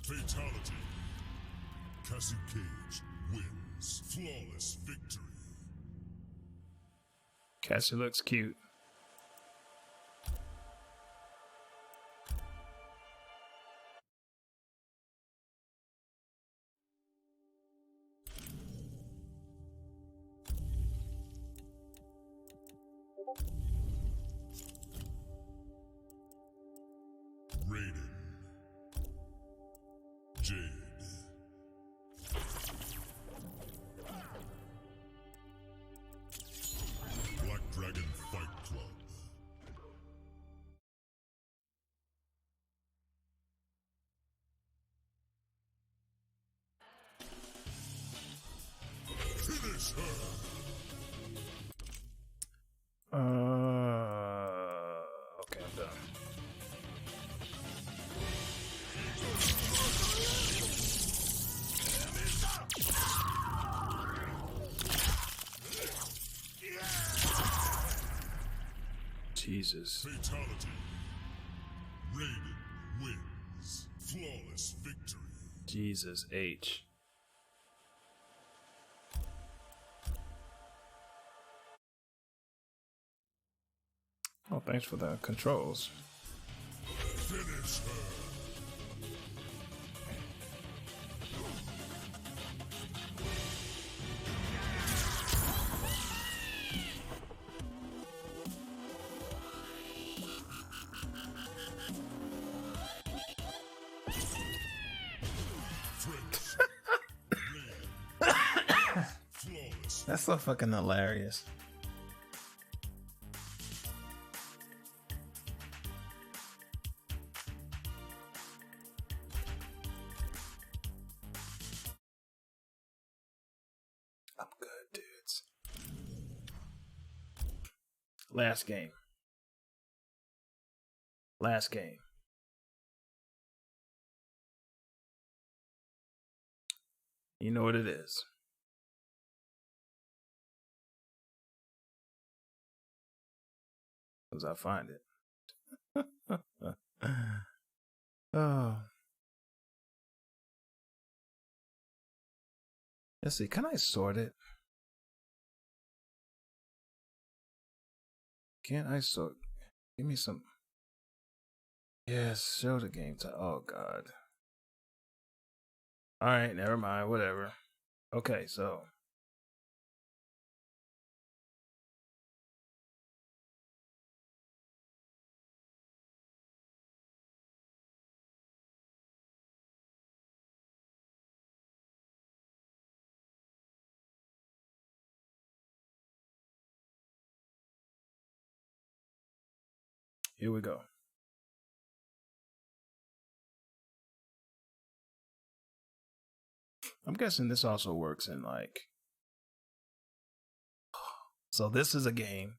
Fatality. Cassie Cage wins. Flawless victory. Cassie looks cute. Raiden. Jade. Black Dragon Fight Club. Finish her. Okay, I'm done. Jesus. Fatality. Raiden wins. Flawless victory. Jesus H. Oh, thanks for the controls. Finish her. That's so fucking hilarious. I'm good, dudes. Last game. Last game. You know what it is. As I find it. Oh. Let's see. Can I sort it? Can't I sort? Give me some. Yes, show the game to. Oh, God. All right, never mind. Whatever. Okay, so. Here we go. I'm guessing this also works in like. So this is a game.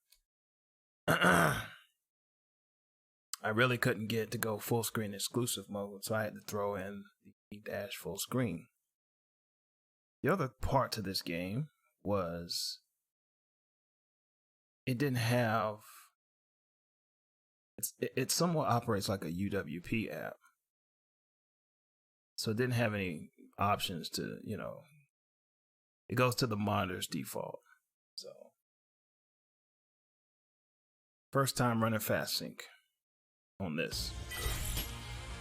I really couldn't get to go full screen exclusive mode, so I had to throw in the dash full screen. The other part to this game was it didn't have. It somewhat operates like a UWP app. So it didn't have any options to, you know, it goes to the monitor's default. So first time running fast sync on this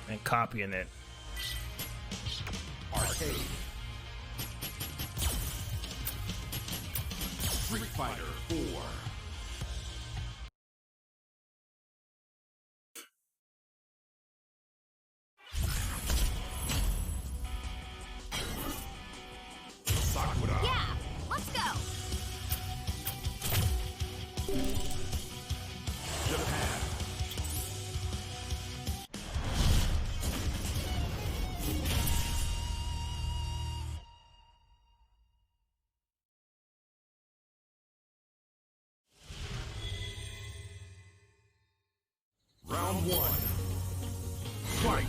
and copying it. Arcade. Street Fighter 4. Yeah, let's go. Japan. Round 1. Fight.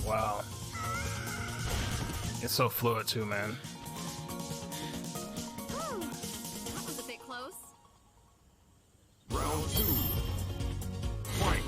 Wow. It's so fluid too, man. That was a bit close. Round 2. Fight.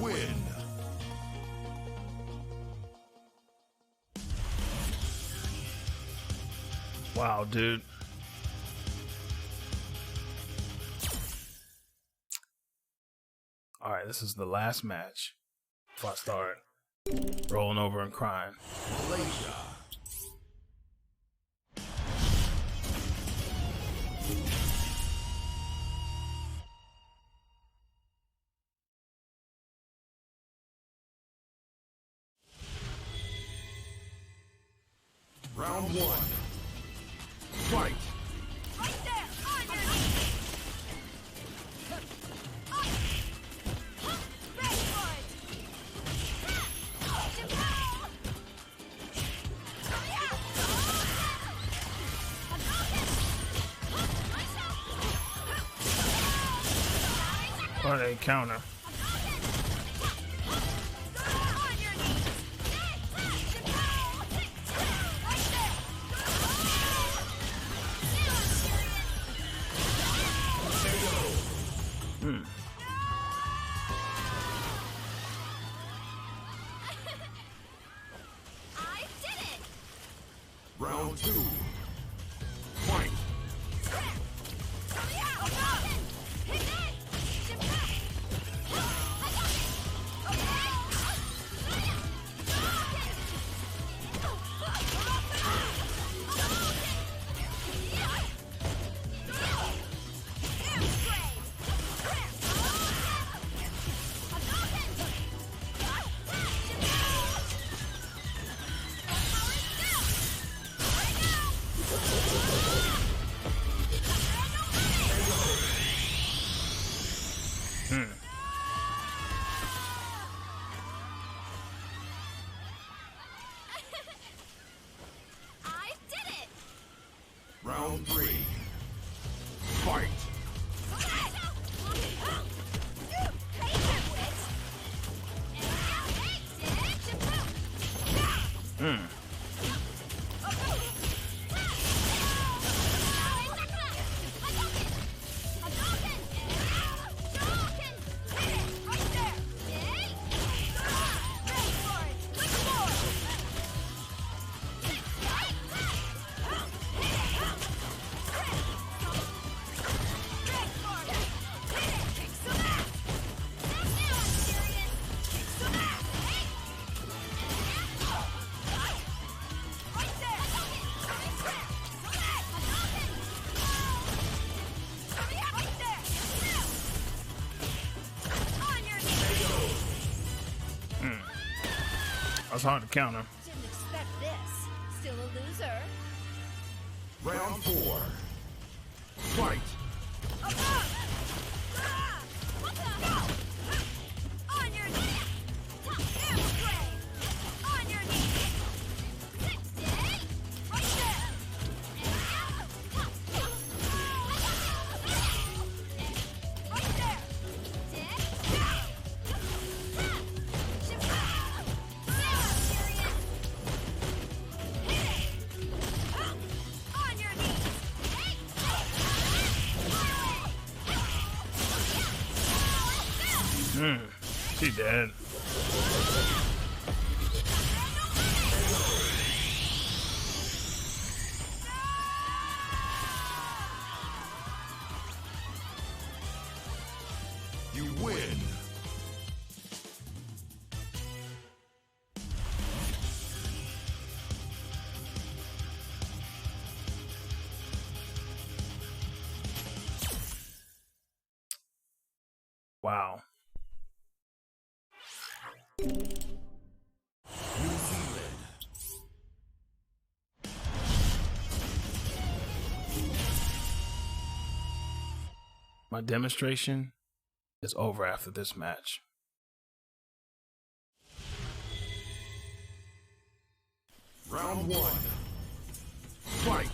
win. Wow, dude. All right, this is the last match before I start rolling over and crying. Malaysia. Round one. Fight. Right there! On your knees! Ready for it! Or they counter. I did it! Round two. Fight. I did it! Round three. Fight. That's hard to counter. Didn't expect this. Still a loser. Round four. Fight. On your knees. On your knees. Right there. Right there. On your knees. She dead. You win. Wow. New Zealand. My demonstration is over after this match. Round one. Fight.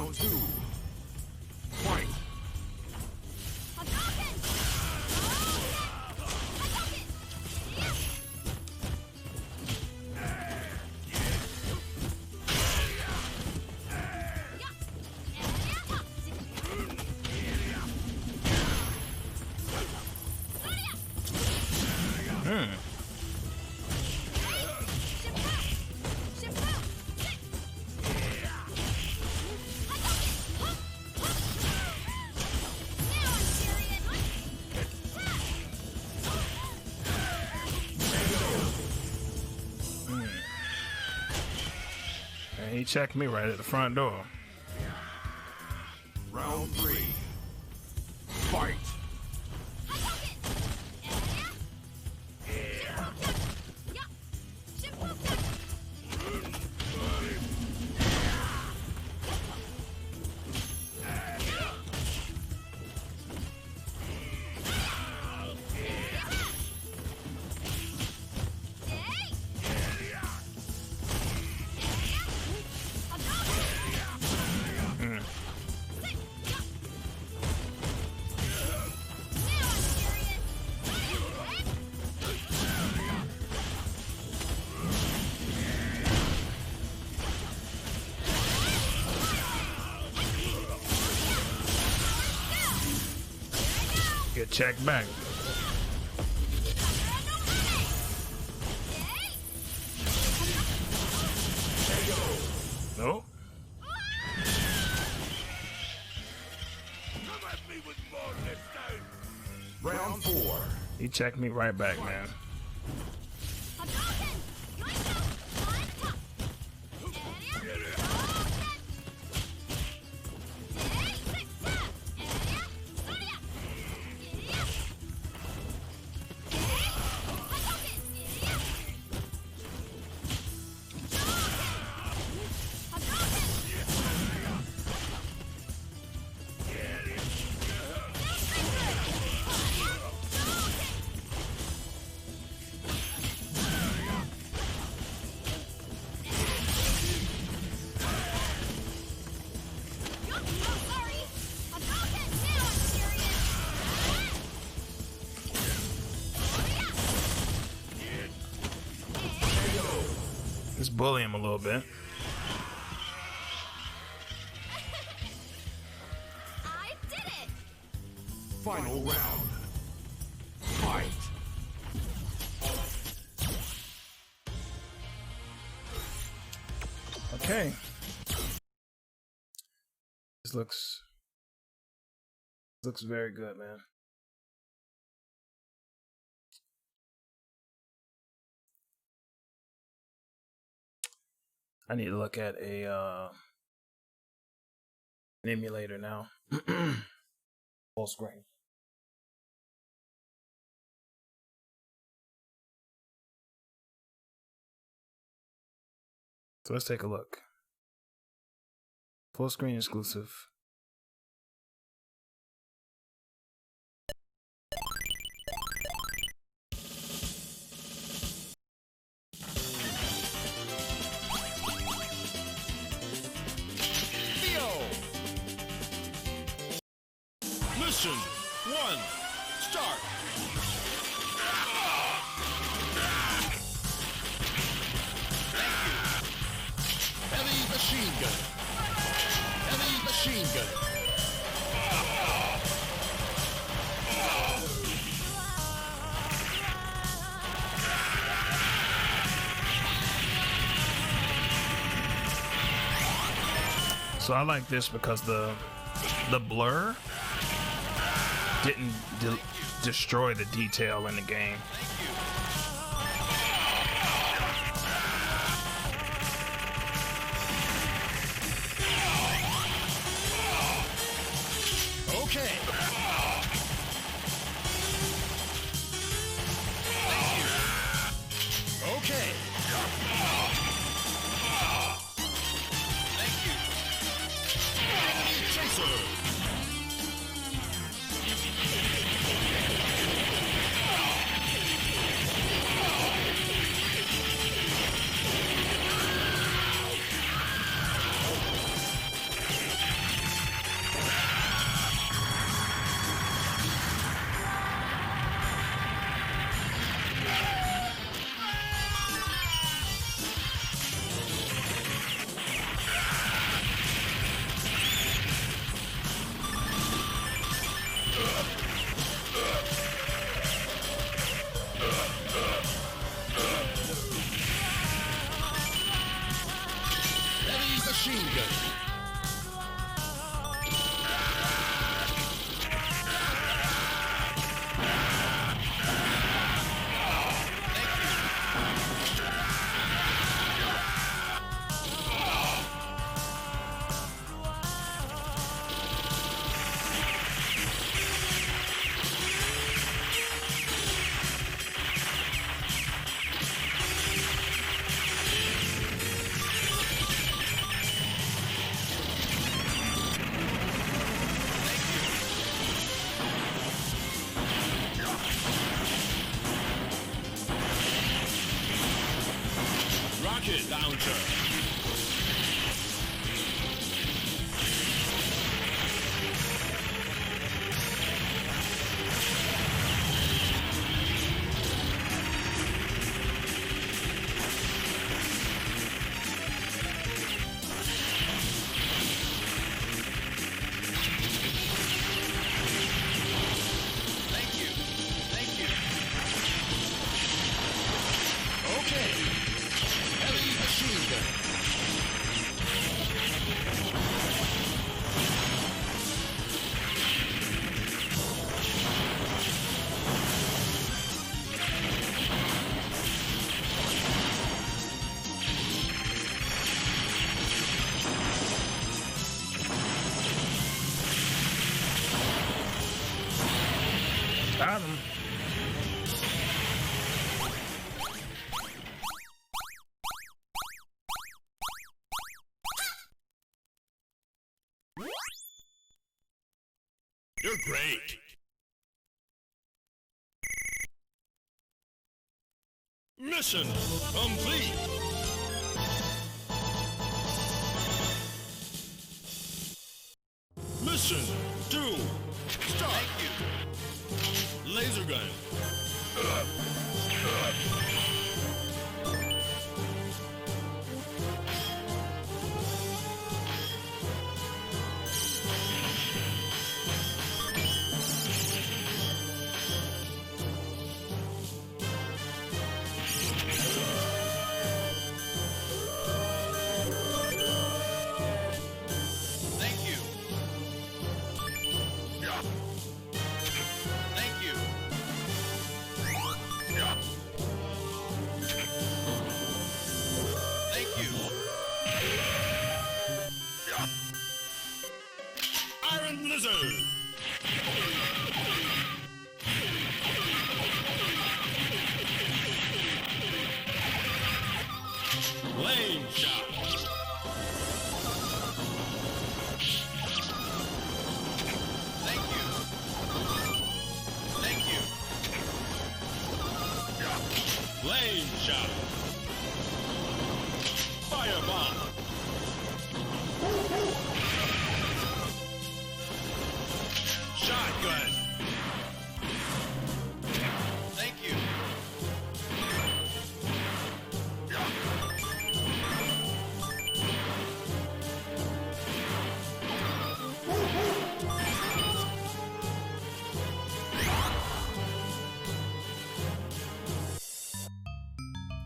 Round 2. Fight. He checked me right at the front door. Round 3. Fight. Get checked back. Nope. Round 4. He checked me right back, man. Just bully him a little bit. I did it! Final round. Fight. Okay. This looks very good, man. I need to look at a an emulator now. Fullscreen. So let's take a look. Fullscreen exclusive. Mission 1, start! Heavy machine gun. Heavy machine gun. So I like this because the blur didn't destroy the detail in the game. Okay. Okay. Thank you. Enemy chaser. Rocket launcher. Got him. You're great. Mission complete. Mission 2. Start. Thank you. Laser gun. Thank you. Yeah. Thank you. Yeah. Thank you. Yeah. Iron Lizard. Lane shot. Thank you. Thank you. Lane shot. Firebomb. Shotgun. Thank you.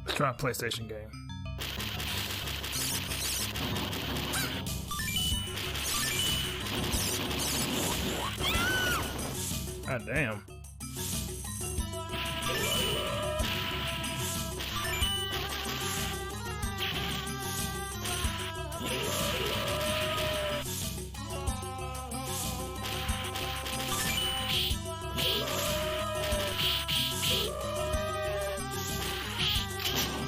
Let's try a PlayStation game. God damn.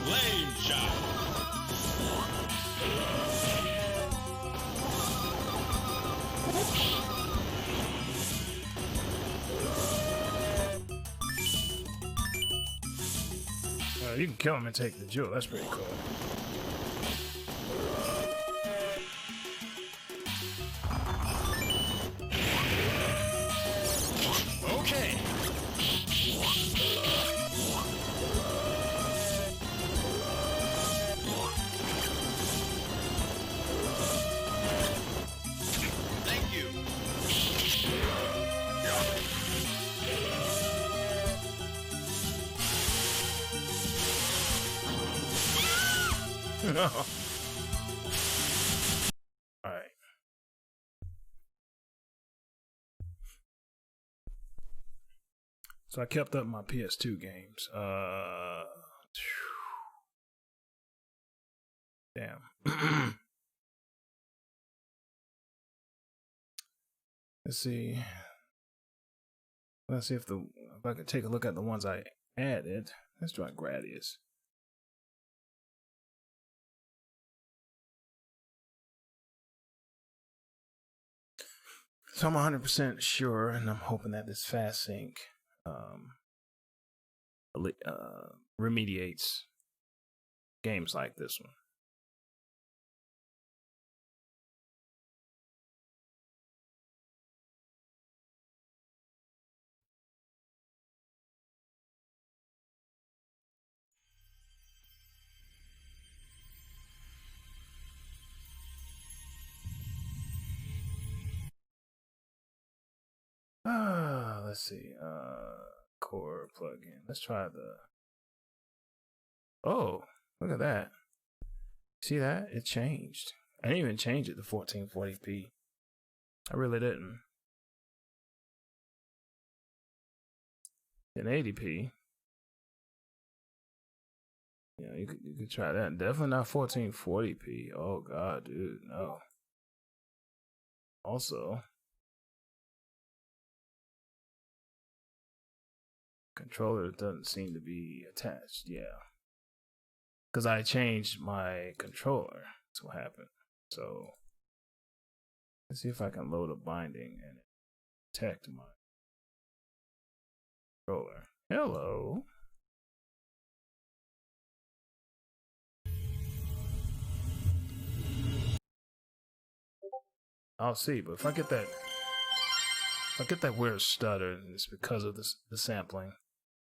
Lane shot. You can kill him and take the jewel. That's pretty cool. Okay. Thank you. All right. So I kept up my PS2 games. Damn. Let's see. Let's see if I can take a look at the ones I added. Let's try Gradius. So I'm 100% sure, and I'm hoping that this fast sync remediates games like this one. Let's see. Core plugin. Let's try the. Oh, look at that. See that? It changed. I didn't even change it to 1440p. I really didn't. 1080p. Yeah, you could try that. Definitely not 1440p. Oh god, dude, no. Also, controller doesn't seem to be attached. Yeah, because I changed my controller. That's what happened. So let's see if I can load a binding and detect my controller. Hello. I'll see, but if I get that weird stutter, it's because of the sampling.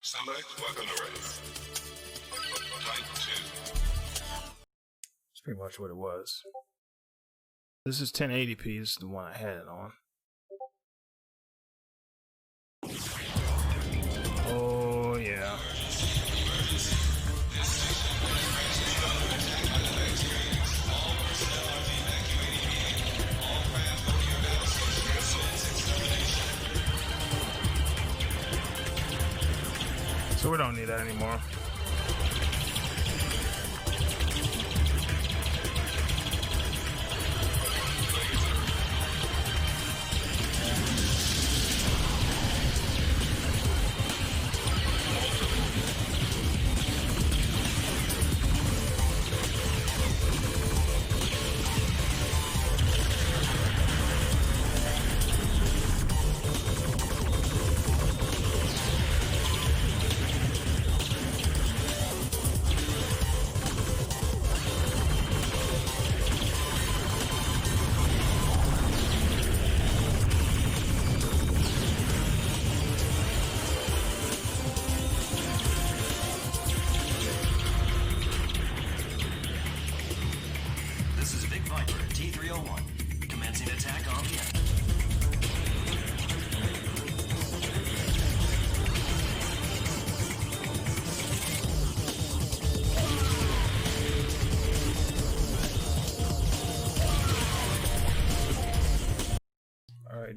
Select weapon array. Type 2. That's pretty much what it was. This is 1080p. This is the one I had it on. Oh yeah. So we don't need that anymore.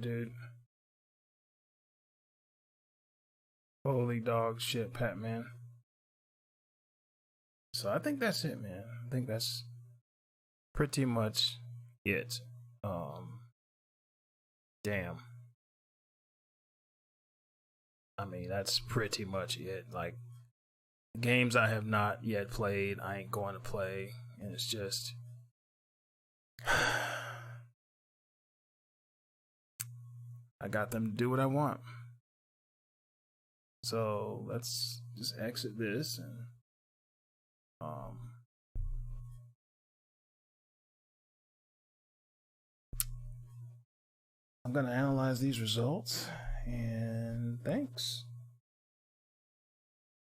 Dude. Holy dog shit, Pat, man. So I think that's it, man. I think that's pretty much it. Damn. I mean, that's pretty much it. Like, games I have not yet played, I ain't going to play. And it's just... I got them to do what I want. So let's just exit this and I'm gonna analyze these results and thanks.